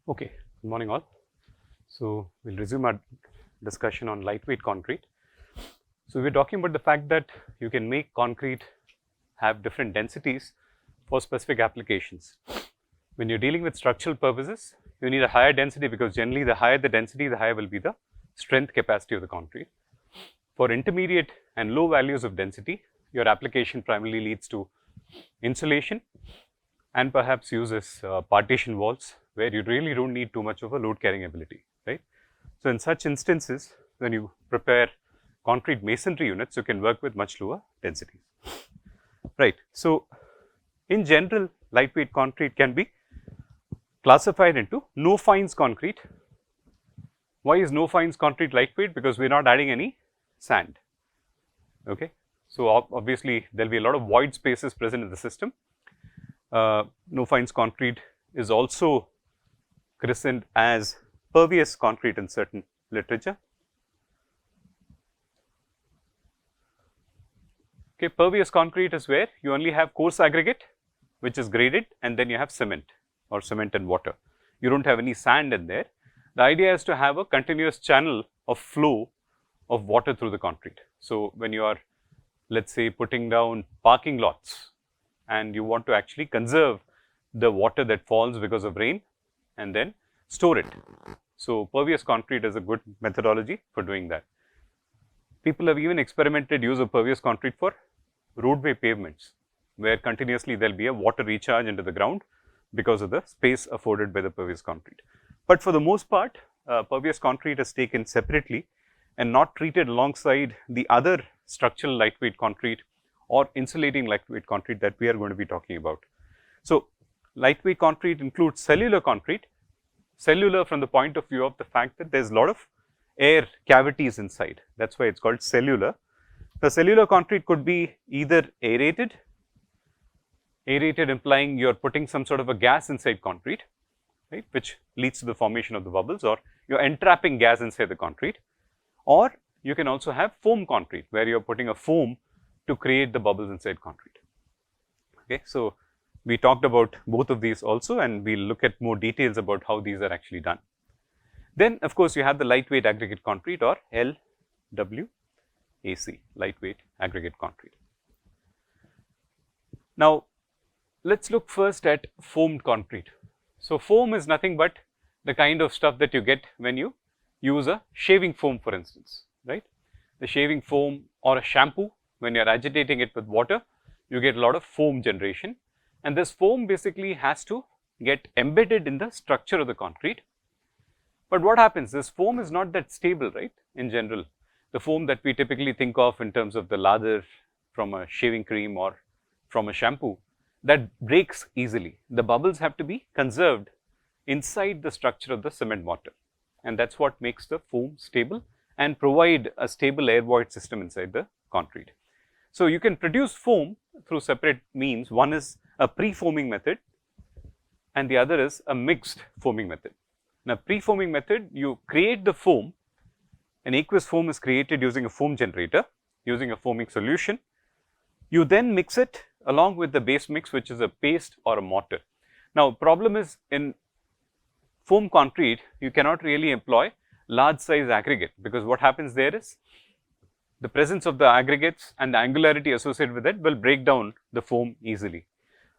Okay, good morning all. So, we will resume our discussion on lightweight concrete. So, we are talking about the fact that you can make concrete have different densities for specific applications. When you are dealing with structural purposes, you need a higher density because generally the higher the density, the higher will be the strength capacity of the concrete. For intermediate and low values of density, your application primarily leads to insulation and perhaps uses partition walls where you really don't need too much of a load carrying ability, right. So, in such instances, when you prepare concrete masonry units, you can work with much lower densities, right. So, in general, lightweight concrete can be classified into no fines concrete. Why is no fines concrete lightweight? Because we are not adding any sand, okay. So, obviously, there will be a lot of void spaces present in the system. No fines concrete is also christened as pervious concrete in certain literature. Okay, pervious concrete is where you only have coarse aggregate which is graded and then you have cement or cement and water. You don't have any sand in there. The idea is to have a continuous channel of flow of water through the concrete. So, when you are, let us say, putting down parking lots and you want to actually conserve the water that falls because of rain and then store it. So, pervious concrete is a good methodology for doing that. People have even experimented use of pervious concrete for roadway pavements, where continuously there will be a water recharge into the ground because of the space afforded by the pervious concrete. But for the most part, pervious concrete is taken separately and not treated alongside the other structural lightweight concrete or insulating lightweight concrete that we are going to be talking about. So, lightweight concrete includes cellular concrete, cellular from the point of view of the fact that there is a lot of air cavities inside, that is why it is called cellular. The cellular concrete could be either aerated implying you are putting some sort of a gas inside concrete, right, which leads to the formation of the bubbles, or you are entrapping gas inside the concrete, or you can also have foam concrete where you are putting a foam to create the bubbles inside concrete. Okay. So, we talked about both of these also and we will look at more details about how these are actually done. Then of course, you have the lightweight aggregate concrete or LWAC, lightweight aggregate concrete. Now, let us look first at foamed concrete. So, foam is nothing but the kind of stuff that you get when you use a shaving foam, for instance, right. The shaving foam or a shampoo, when you are agitating it with water, you get a lot of foam generation, and this foam basically has to get embedded in the structure of the concrete. But what happens? This foam is not that stable, right, in general. The foam that we typically think of in terms of the lather from a shaving cream or from a shampoo, that breaks easily. The bubbles have to be conserved inside the structure of the cement mortar, and that is what makes the foam stable and provide a stable air void system inside the concrete. So, you can produce foam through separate means. One is a pre-foaming method and the other is a mixed foaming method. Now, pre-foaming method, you create the foam, an aqueous foam is created using a foam generator, using a foaming solution. You then mix it along with the base mix, which is a paste or a mortar. Now, problem is in foam concrete, you cannot really employ large size aggregate, because what happens there is the presence of the aggregates and the angularity associated with it will break down the foam easily.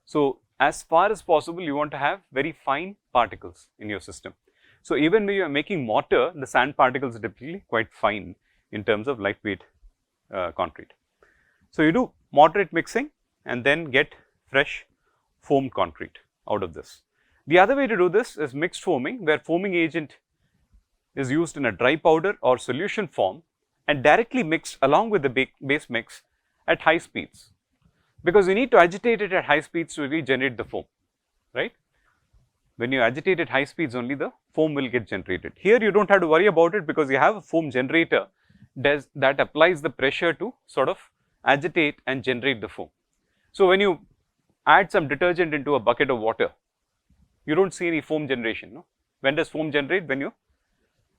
So, as far as possible, you want to have very fine particles in your system. So, even when you are making mortar, the sand particles are typically quite fine in terms of lightweight concrete. So, you do moderate mixing and then get fresh foamed concrete out of this. The other way to do this is mixed foaming, where foaming agent is used in a dry powder or solution form and directly mixed along with the base mix at high speeds, because you need to agitate it at high speeds to regenerate the foam, right. When you agitate at high speeds, only the foam will get generated. Here you do not have to worry about it because you have a foam generator that applies the pressure to sort of agitate and generate the foam. So, when you add some detergent into a bucket of water, you do not see any foam generation. No? When does foam generate? When you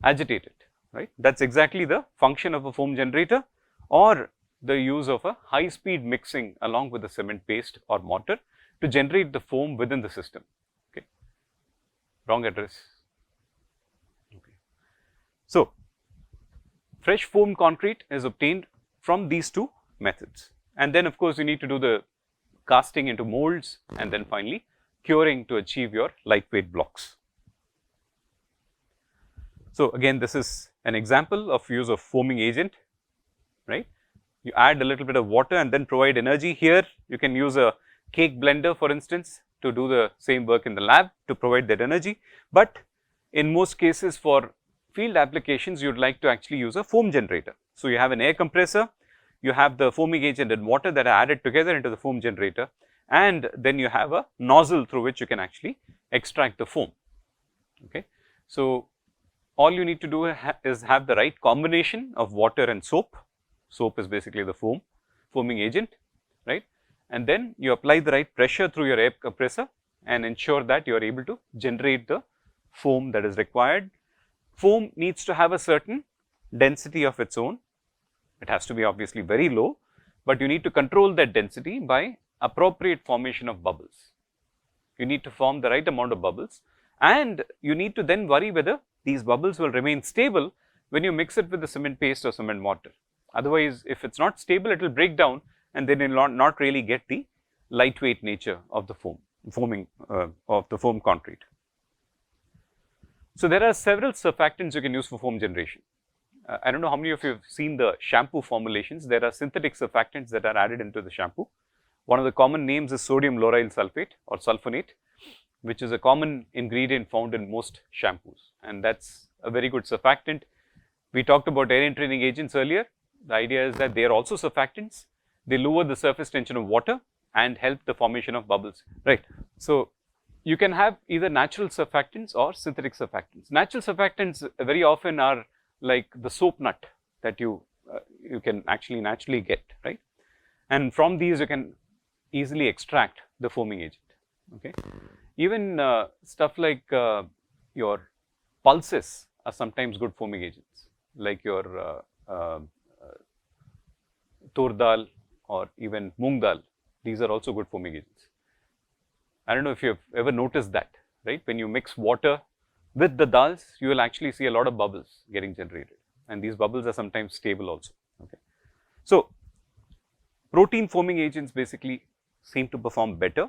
agitate it, right. That is exactly the function of a foam generator or the use of a high speed mixing along with the cement paste or mortar to generate the foam within the system. Okay. Wrong address. So, fresh foamed concrete is obtained from these two methods, and then of course you need to do the casting into molds and then finally curing to achieve your lightweight blocks. So, again this is an example of use of foaming agent, right. You add a little bit of water and then provide energy. Here you can use a cake blender for instance to do the same work in the lab to provide that energy, but in most cases for field applications you would like to actually use a foam generator. So, you have an air compressor, you have the foaming agent and water that are added together into the foam generator, and then you have a nozzle through which you can actually extract the foam. Okay. So, all you need to do is have the right combination of water and soap. Soap is basically the foaming agent, right, and then you apply the right pressure through your air compressor and ensure that you are able to generate the foam that is required. Foam needs to have a certain density of its own. It has to be obviously very low, but you need to control that density by appropriate formation of bubbles. You need to form the right amount of bubbles, and you need to then worry whether these bubbles will remain stable when you mix it with the cement paste or cement mortar. Otherwise, if it is not stable, it will break down and then you will not really get the lightweight nature of the foam concrete. So, there are several surfactants you can use for foam generation. I do not know how many of you have seen the shampoo formulations. There are synthetic surfactants that are added into the shampoo. One of the common names is sodium lauryl sulfate or sulfonate, which is a common ingredient found in most shampoos, and that is a very good surfactant. We talked about air entraining agents earlier. The idea is that they are also surfactants. They lower the surface tension of water and help the formation of bubbles, right. So, you can have either natural surfactants or synthetic surfactants. Natural surfactants very often are like the soap nut that you can actually naturally get, right, and from these you can easily extract the foaming agent. Okay. Even stuff like your pulses are sometimes good foaming agents, like your tur dal or even moong dal. These are also good foaming agents. I do not know if you have ever noticed that, right. When you mix water with the dals, you will actually see a lot of bubbles getting generated, and these bubbles are sometimes stable also. Okay. So, protein foaming agents basically seem to perform better.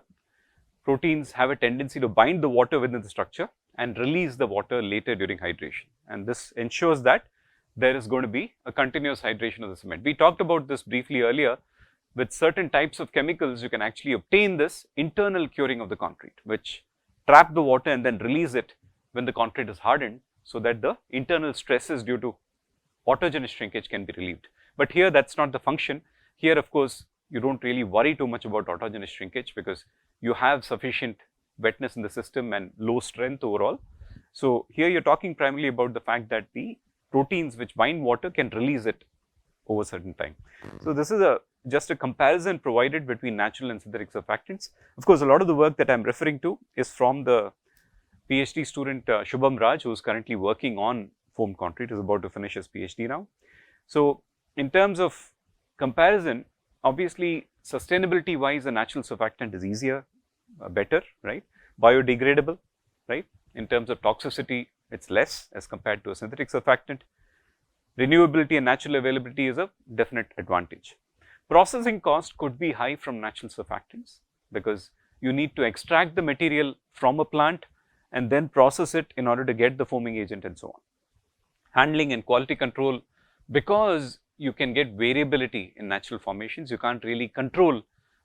Proteins have a tendency to bind the water within the structure and release the water later during hydration, and this ensures that there is going to be a continuous hydration of the cement. We talked about this briefly earlier. With certain types of chemicals, you can actually obtain this internal curing of the concrete, which trap the water and then release it when the concrete is hardened, so that the internal stresses due to autogenous shrinkage can be relieved. But here that is not the function. Here of course, you do not really worry too much about autogenous shrinkage because you have sufficient wetness in the system and low strength overall. So, here you are talking primarily about the fact that the proteins which bind water can release it over certain time. So, this is just a comparison provided between natural and synthetic surfactants. Of course, a lot of the work that I am referring to is from the PhD student Shubham Raj, who is currently working on foam concrete, is about to finish his PhD now. So, in terms of comparison, obviously sustainability wise a natural surfactant is easier, better, right, biodegradable, right. In terms of toxicity, it is less as compared to a synthetic surfactant. Renewability and natural availability is a definite advantage. Processing cost could be high from natural surfactants because you need to extract the material from a plant and then process it in order to get the foaming agent and so on. Handling and quality control, because you can get variability in natural formations, you can't really control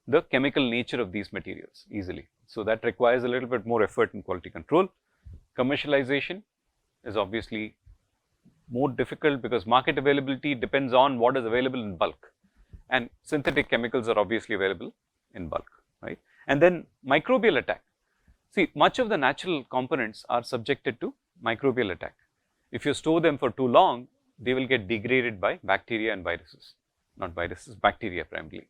the chemical nature of these materials easily. So, that requires a little bit more effort in quality control. Commercialization is obviously more difficult because market availability depends on what is available in bulk, and synthetic chemicals are obviously available in bulk, right. And then microbial attack. See, much of the natural components are subjected to microbial attack. If you store them for too long, they will get degraded by bacteria and viruses, not viruses, bacteria primarily,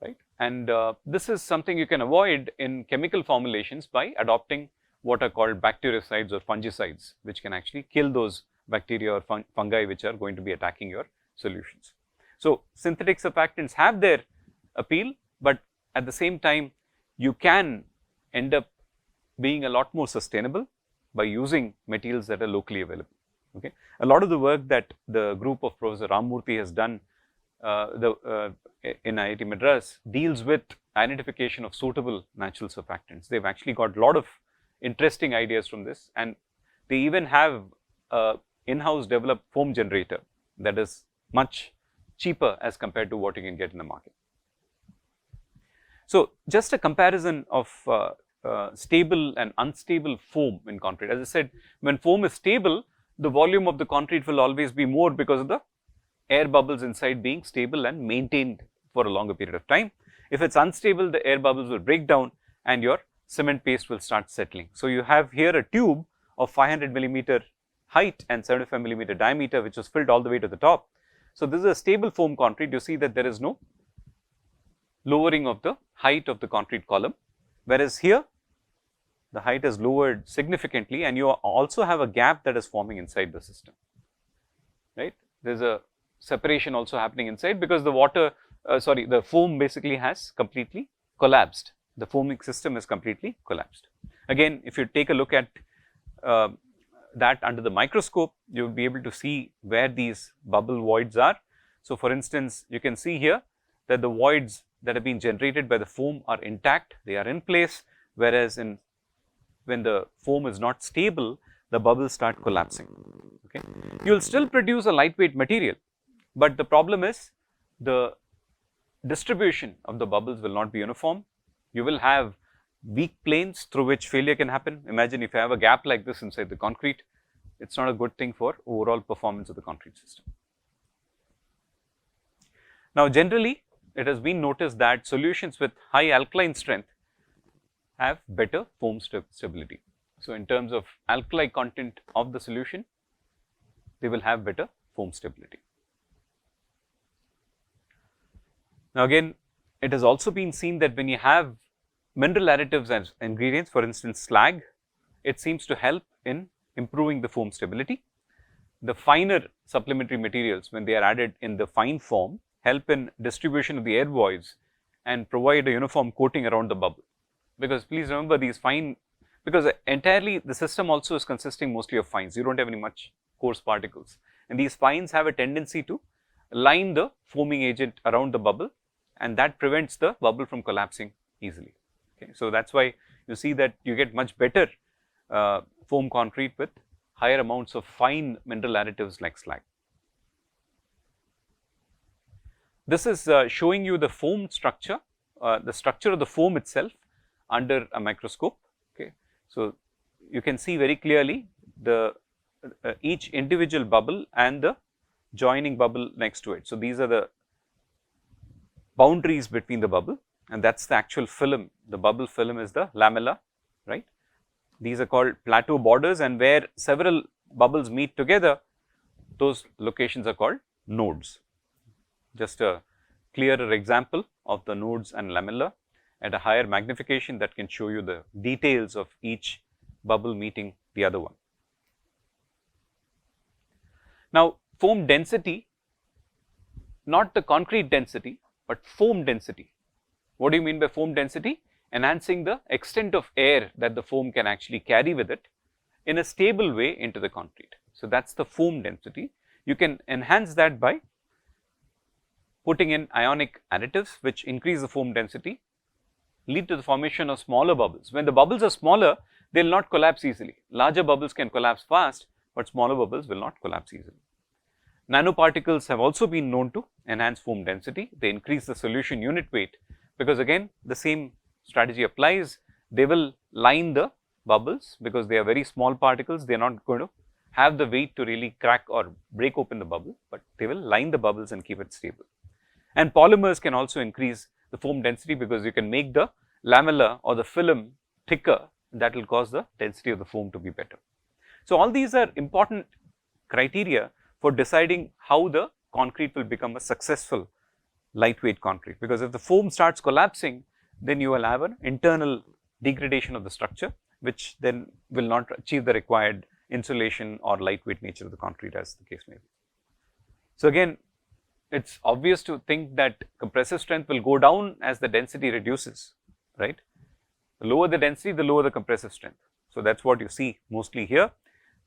right. And this is something you can avoid in chemical formulations by adopting what are called bactericides or fungicides, which can actually kill those bacteria or fungi which are going to be attacking your solutions. So, synthetic surfactants have their appeal, but at the same time you can end up being a lot more sustainable by using materials that are locally available. Okay. A lot of the work that the group of Professor Ramurthy has done in IIT Madras deals with identification of suitable natural surfactants. They've actually got a lot of interesting ideas from this, and they even have a in-house developed foam generator that is much cheaper as compared to what you can get in the market. So, just a comparison of stable and unstable foam in concrete. As I said, when foam is stable, the volume of the concrete will always be more because of the air bubbles inside being stable and maintained for a longer period of time. If it's unstable, the air bubbles will break down and your cement paste will start settling. So, you have here a tube of 500 millimeter height and 75 millimeter diameter, which is filled all the way to the top. So, this is a stable foam concrete. You see that there is no lowering of the height of the concrete column, whereas here the height is lowered significantly, and you also have a gap that is forming inside the system, right. There is a separation also happening inside because the foam basically has completely collapsed. The foaming system is completely collapsed. Again, if you take a look at that under the microscope, you will be able to see where these bubble voids are. So, for instance, you can see here that the voids that have been generated by the foam are intact, they are in place, whereas when the foam is not stable, the bubbles start collapsing. Okay. You will still produce a lightweight material, but the problem is the distribution of the bubbles will not be uniform. You will have weak planes through which failure can happen. Imagine if you have a gap like this inside the concrete, it is not a good thing for overall performance of the concrete system. Now, generally it has been noticed that solutions with high alkaline strength have better foam stability. So, in terms of alkali content of the solution, they will have better foam stability. Now, again, it has also been seen that when you have mineral additives as ingredients, for instance slag, it seems to help in improving the foam stability. The finer supplementary materials, when they are added in the fine form, help in distribution of the air voids and provide a uniform coating around the bubble. Because please remember, these fine, because entirely the system also is consisting mostly of fines, you do not have any much coarse particles, and these fines have a tendency to line the foaming agent around the bubble, and that prevents the bubble from collapsing easily. Okay. So, that is why you see that you get much better foam concrete with higher amounts of fine mineral additives like slag. This is showing you the foam structure, the structure of the foam itself under a microscope. Okay. So, you can see very clearly the each individual bubble and the joining bubble next to it. So, these are the boundaries between the bubble, and that is the actual film. The bubble film is the lamella, right. These are called plateau borders, and where several bubbles meet together, those locations are called nodes. Just a clearer example of the nodes and lamella at a higher magnification that can show you the details of each bubble meeting the other one. Now, foam density, not the concrete density, but foam density. What do you mean by foam density? Enhancing the extent of air that the foam can actually carry with it in a stable way into the concrete. So, that is the foam density. You can enhance that by putting in ionic additives which increase the foam density, lead to the formation of smaller bubbles. When the bubbles are smaller, they will not collapse easily. Larger bubbles can collapse fast, but smaller bubbles will not collapse easily. Nanoparticles have also been known to enhance foam density. They increase the solution unit weight, because again the same strategy applies. They will line the bubbles because they are very small particles. They are not going to have the weight to really crack or break open the bubble, but they will line the bubbles and keep it stable. And polymers can also increase the foam density because you can make the lamella or the film thicker, and that will cause the density of the foam to be better. So, all these are important criteria for deciding how the concrete will become a successful lightweight concrete, because if the foam starts collapsing, then you will have an internal degradation of the structure, which then will not achieve the required insulation or lightweight nature of the concrete, as the case may be. So, again, it is obvious to think that compressive strength will go down as the density reduces, right. The lower the density, the lower the compressive strength. So, that is what you see mostly here.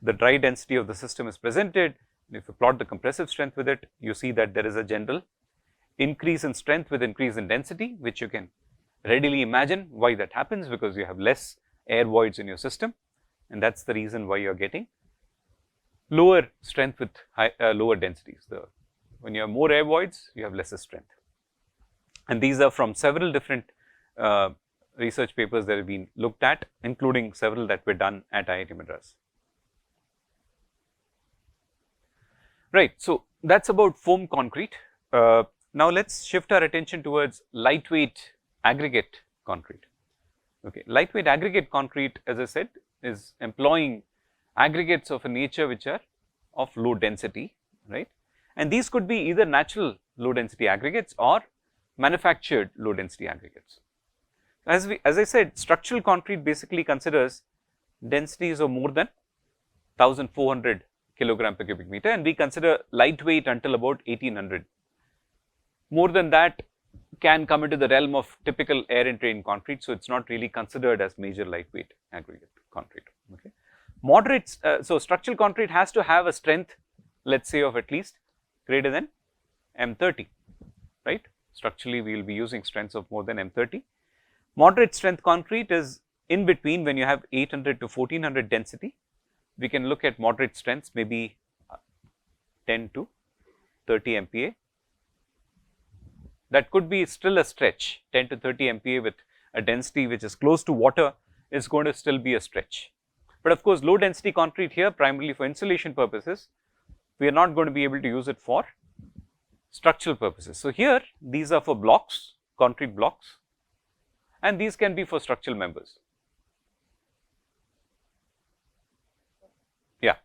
the dry density of the system is presented. If you plot the compressive strength with it, you see that there is a general increase in strength with increase in density, which you can readily imagine why that happens, because you have less air voids in your system, and that's the reason why you are getting lower strength with lower densities. When you have more air voids, you have lesser strength. And these are from several different research papers that have been looked at, including several that were done at IIT Madras. Right, so that's about foam concrete. Now let's shift our attention towards lightweight aggregate concrete. Okay, lightweight aggregate concrete, as I said, is employing aggregates of a nature which are of low density, right? And these could be either natural low density aggregates or manufactured low density aggregates. As I said, structural concrete basically considers densities of more than 1400 kilogram per cubic meter, and we consider lightweight until about 1800. More than that can come into the realm of typical air entrained concrete, so it's not really considered as major lightweight aggregate concrete. Okay. Moderate, so structural concrete has to have a strength, let's say, of at least greater than M30, right? Structurally, we will be using strengths of more than M30. Moderate strength concrete is in between. When you have 800 to 1400 density, we can look at moderate strengths, maybe 10 to 30 MPa. That could be still a stretch. 10 to 30 MPa with a density which is close to water is going to still be a stretch. But of course, low density concrete here, primarily for insulation purposes, we are not going to be able to use it for structural purposes. So here, these are for blocks, concrete blocks, and these can be for structural members. Yeah.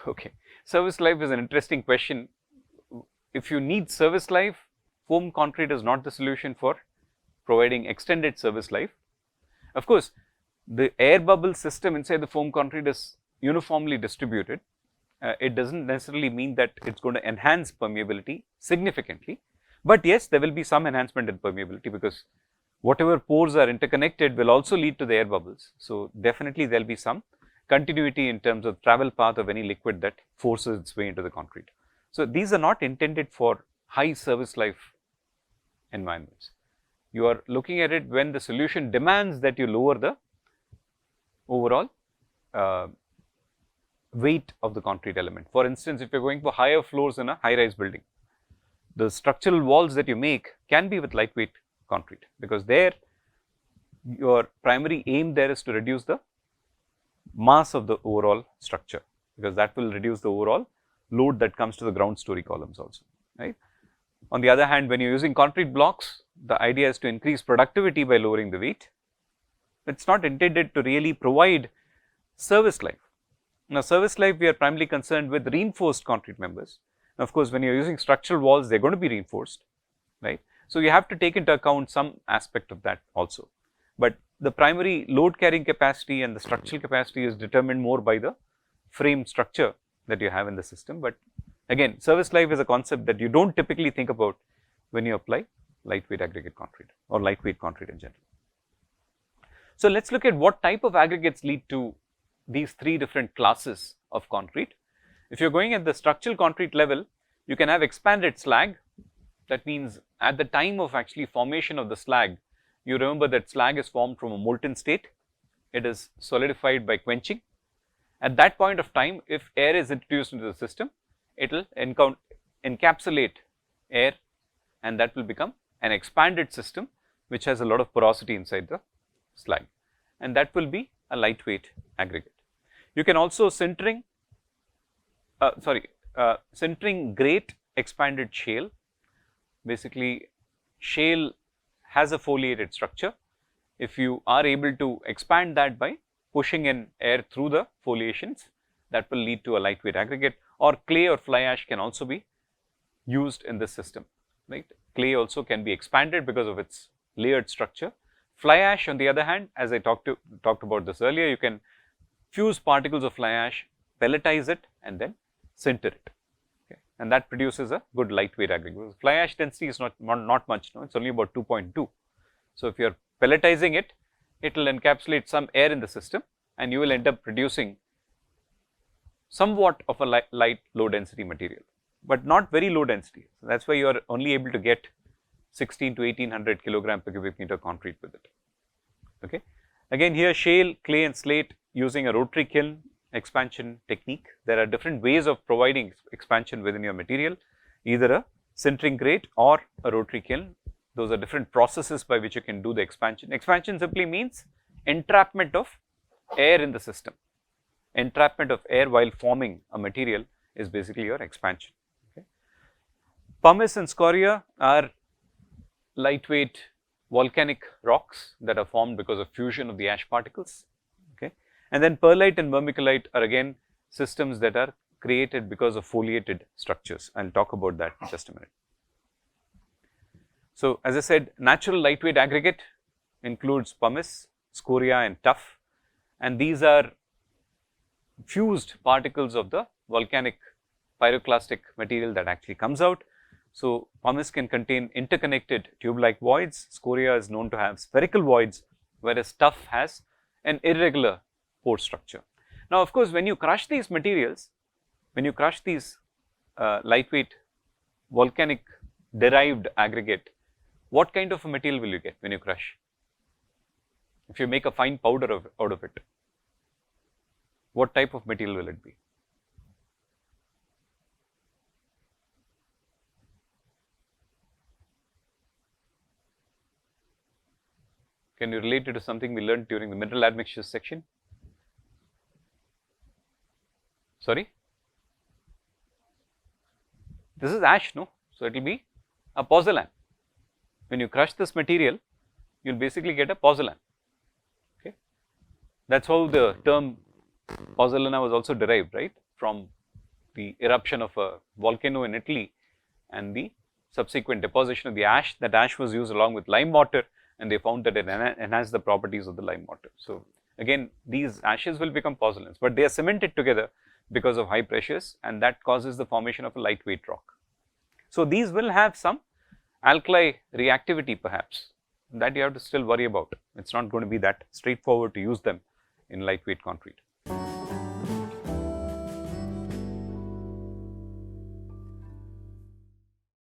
Okay, service life is an interesting question. If you need service life, foam concrete is not the solution for providing extended service life. Of course, the air bubble system inside the foam concrete is uniformly distributed. It doesn't necessarily mean that it's going to enhance permeability significantly, but yes, there will be some enhancement in permeability, because whatever pores are interconnected will also lead to the air bubbles. So definitely there will be some continuity in terms of travel path of any liquid that forces its way into the concrete. So these are not intended for high service life environments. You are looking at it when the solution demands that you lower the overall weight of the concrete element. For instance, if you are going for higher floors in a high-rise building, the structural walls that you make can be with lightweight concrete, because there your primary aim there is to reduce the mass of the overall structure, because that will reduce the overall load that comes to the ground story columns also, right. On the other hand, when you are using concrete blocks, the idea is to increase productivity by lowering the weight. It is not intended to really provide service life. Now, service life, we are primarily concerned with reinforced concrete members. Now, of course, when you are using structural walls, they are going to be reinforced, right. So, you have to take into account some aspect of that also, but the primary load carrying capacity and the structural capacity is determined more by the frame structure that you have in the system. But again, service life is a concept that you don't typically think about when you apply lightweight aggregate concrete or lightweight concrete in general. So, let us look at what type of aggregates lead to these three different classes of concrete. If you are going at the structural concrete level, you can have expanded slag. That means at the time of actually formation of the slag, you remember that slag is formed from a molten state. It is solidified by quenching. At that point of time, if air is introduced into the system, it will encapsulate air, and that will become an expanded system which has a lot of porosity inside the slag, and that will be a lightweight aggregate. You can also sintering grate expanded shale. Basically, shale has a foliated structure. If you are able to expand that by pushing in air through the foliations, that will lead to a lightweight aggregate. Or clay or fly ash can also be used in this system, right. Clay also can be expanded because of its layered structure. Fly ash, on the other hand, as I talked about this earlier, you can fuse particles of fly ash, pelletize it, and then sinter it, okay, and that produces a good lightweight aggregate. Fly ash density is not much, no, it's only about 2.2. So if you are pelletizing it, it will encapsulate some air in the system, and you will end up producing somewhat of a light low density material, but not very low density. So, that is why you are only able to get 16 to 1800 kilogram per cubic meter concrete with it. Okay. Again here shale, clay and slate using a rotary kiln expansion technique. There are different ways of providing expansion within your material, either a sintering grate or a rotary kiln. Those are different processes by which you can do the expansion. Expansion simply means entrapment of air in the system. Entrapment of air while forming a material is basically your expansion. Okay. Pumice and scoria are lightweight volcanic rocks that are formed because of fusion of the ash particles. Okay. And then perlite and vermiculite are again systems that are created because of foliated structures. I will talk about that in just a minute. So, as I said, natural lightweight aggregate includes pumice, scoria and tuff, and these are fused particles of the volcanic pyroclastic material that actually comes out. So, pumice can contain interconnected tube-like voids, scoria is known to have spherical voids, whereas tuff has an irregular pore structure. Now, of course, when you crush these materials, when you crush these lightweight volcanic derived aggregate, what kind of a material will you get when you crush? If you make a fine powder out of it, what type of material will it be? Can you relate it to something we learned during the mineral admixtures section? Sorry? This is ash, no? So, it will be a pozzolan. When you crush this material, you will basically get a pozzolan. Okay. That is how the term pozzolana was also derived, right, from the eruption of a volcano in Italy and the subsequent deposition of the ash. That ash was used along with lime water, and they found that it enhanced the properties of the lime water. So, again these ashes will become pozzolans, but they are cemented together because of high pressures, and that causes the formation of a lightweight rock. So, these will have some alkali reactivity perhaps, that you have to still worry about. It is not going to be that straightforward to use them in lightweight concrete.